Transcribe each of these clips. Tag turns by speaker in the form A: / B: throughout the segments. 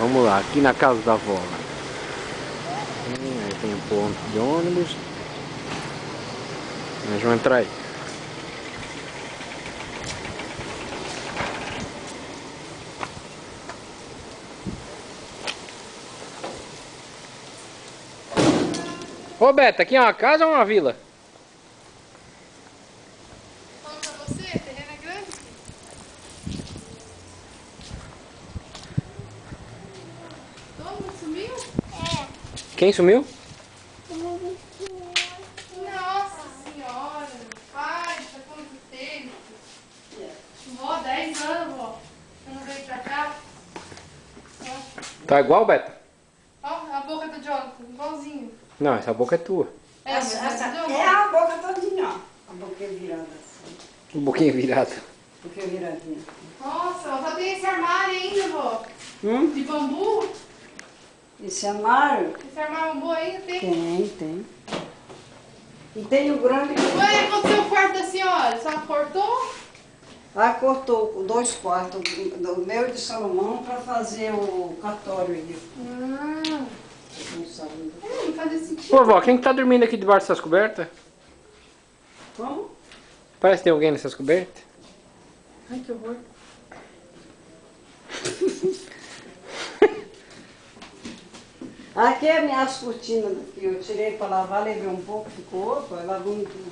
A: Vamos lá, aqui na casa da avó. Aí tem um ponto de ônibus. Nós vamos entrar aí. Ô Beto, aqui é uma casa ou uma vila?
B: Fala pra você, o terreno é grande. Todo mundo sumiu?
A: Quem sumiu?
B: Nossa senhora, pai, tá quanto tempo? Vó, 10 anos, vó. Você não veio pra cá?
A: Tá igual, Beto?
B: Ó, a boca do Jonathan, igualzinho.
A: Não, essa boca é tua.
B: É,
C: Essa
B: mas do
C: é a boca todinha, ó. A boquinha virada assim.
A: Um pouquinho virado.
C: Boquinha viradinha.
B: Nossa, só tem esse armário ainda, vó. De bambu?
C: Esse armário?
B: Esse armário bambu ainda tem.
C: Tem. E tem o grande.
B: Ué, aconteceu o quarto da senhora? Só cortou?
C: Lá cortou 2 quartos do meu e de Salomão para fazer o cartório aí.
B: Ah,
C: Não sabe.
B: não fazia sentido.
A: Pô, vó, quem que tá dormindo aqui debaixo dessas cobertas?
C: Como?
A: Parece que tem alguém nessas cobertas.
B: Ai, que horror.
C: Aqui é minhas cortinas que eu tirei para lavar, levei um pouco, ficou opa, lavando tudo.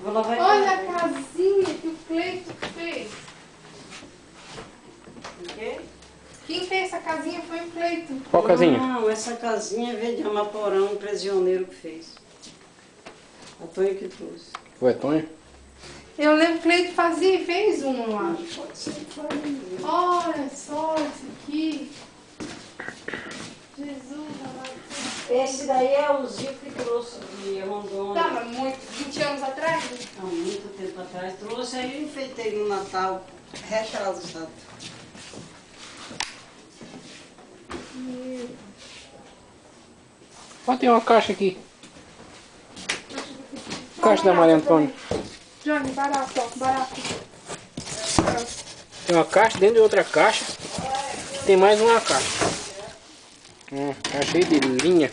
C: Vou lavar.
B: Olha a casinha que o Cleito fez.
C: O quê?
B: Quem fez essa casinha foi o Cleito.
A: Qual casinha?
C: Não, essa casinha veio de Amaporão, um prisioneiro que fez. A Tonha que trouxe.
A: Foi, Tonho?
B: Eu lembro que o Cleito fazia e fez uma lá.
C: Pode ser, pode ser.
B: Olha só esse aqui. Jesus amado.
C: Esse daí é o Zico que trouxe de Rondônia.
B: Tava muito, 20 anos atrás? Né?
C: Há muito tempo atrás. Trouxe aí e enfeitei no Natal retrasado.
A: Ó, tem uma caixa aqui. Caixa da Maria Antônia.
B: Johnny, barato, ó, barato.
A: Tem uma caixa dentro de outra caixa. Tem mais uma caixa. Tá cheio de linha.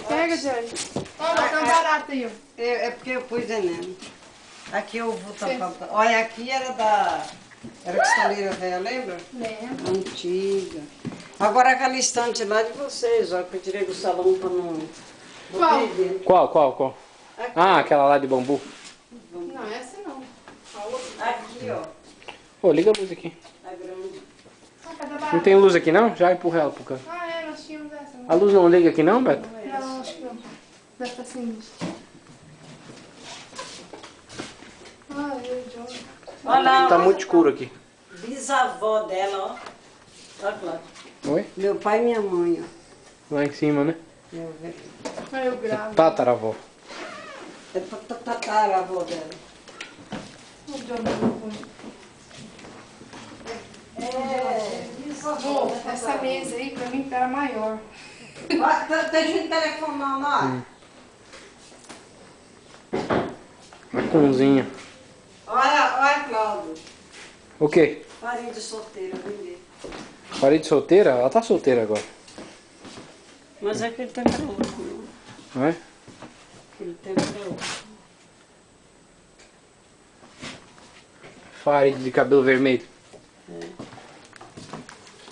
B: Pega, Johnny. Olha, tá barato aí, ó.
C: É porque eu pus veneno. Aqui eu vou tapar. Olha, aqui era da. Era cristaleira velha, lembra?
B: Lembra?
C: Antiga. Agora aquela estante lá de vocês, ó, que eu tirei do salão para não.
B: Qual?
C: Perder.
A: Qual?
C: Aqui.
A: Ah, aquela lá de bambu.
B: Não, essa não. A outra.
C: Aqui, ó.
A: Pô, liga a luz aqui.
C: A grande.
B: Ah, tá
A: Não
B: barato.
A: tem luz aqui não? Já empurra ela pro canto.
B: Ah, é, nós tínhamos essa.
A: A luz não liga aqui não, Beto?
B: Não, acho que não. Deve estar sem luz. Ah, eu, Johnny.
C: Olha lá,
A: Tá
C: ó.
A: muito escuro aqui.
C: Bisavó dela, ó. Olha lá.
A: Oi?
C: Meu pai e minha mãe, ó.
A: Lá em cima, né?
C: Meu velho.
B: Ah, eu gravo.
A: Tataravó.
C: É tatara a avó dela.
B: O Johnny.
C: É, bisavó.
B: Amor, essa mesa aí pra mim era maior.
C: Tem gente telefonando, ó.
A: Uma cunzinha.
C: Olha, Cláudio.
A: O quê?
C: Farinha de solteira, vender.
A: Parede solteira? Ela tá solteira agora.
C: Mas aquele tempo era outro, não.
A: Não é?
C: Aquele tempo era outro.
A: Parede de cabelo vermelho.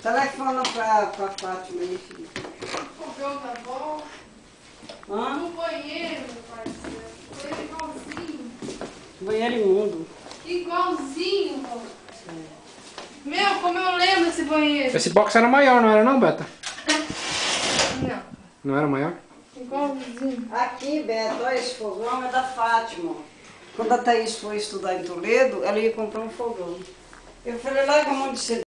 C: Telefona pra Fátima aí, filho.
B: Fogão da avó.
C: Hã?
B: No banheiro, meu parceiro. Foi igualzinho.
C: Banheiro imundo.
B: Igualzinho, vô. Meu, como eu lembro desse banheiro.
A: Esse box era maior, não era não, Beta?
B: Não,
A: Não era maior?
B: igualzinho.
C: Aqui, Beto, olha esse fogão é da Fátima. Quando a Thaís foi estudar em Toledo, ela ia comprar um fogão. Eu falei, larga a mão de ser